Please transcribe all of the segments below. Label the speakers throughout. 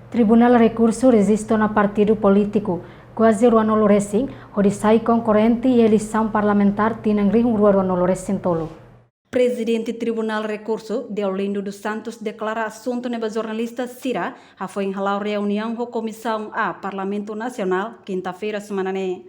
Speaker 1: Tribunal Recurso resiste a partido político, quase o ano lorecin, onde sai concorrente e eleição parlamentar tinham um ano lorecin tolo.
Speaker 2: Presidente Tribunal Recurso, Deolindo dos Santos, declara assunto neba jornalista Cira, a foi enralar reunião com Comissão A Parlamento Nacional, quinta-feira semana né.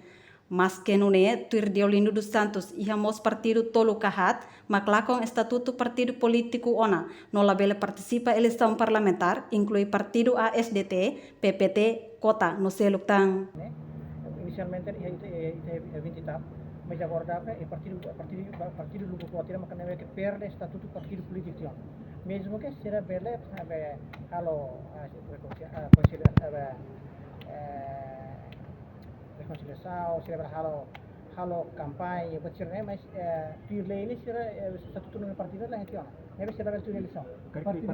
Speaker 2: Mas que não é, tuir Deolindo dos Santos e ramos partido tolo kahat, maclacam estatuto partido político ona, no labela participa eleição parlamentar, inclui partido ASDT, PPT, Kota, no Seluktan.
Speaker 3: Inicialmente é 20 etapa, mas agora dá é partido do Kota, mas não é que perde estatuto partido político. Mesmo que seja bela, halo reconciliação, será halo campanha, mas tuir lei ini será estatuto no partido lá então, não é será bela tuir eleição. Partido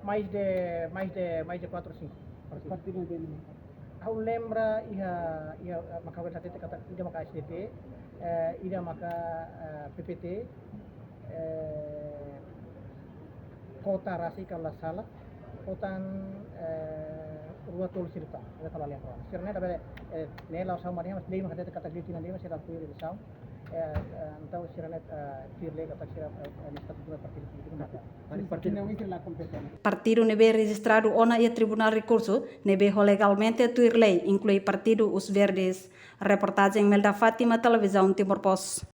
Speaker 3: mais de 4 ou 5 partido dele. Eu lembro ia maka wala tete kata ida maka SDP, ida maka PPT, Kota Rasi kalau salah, Kotan Rua Tol Sirta, ada kalau lihat orang. Sirna ada nela sama dia mas dia maka tete kata dia tina dia masih dalam tuir eleição. Então sirna tuir kata sirna estatuto do partido político.
Speaker 2: Partido nebe registrado ona e Tribunal Recurso nebe legalmente tuir lei, inclui partido Os Verdes. Reportagem Melda Fátima, Televisão Timor Post.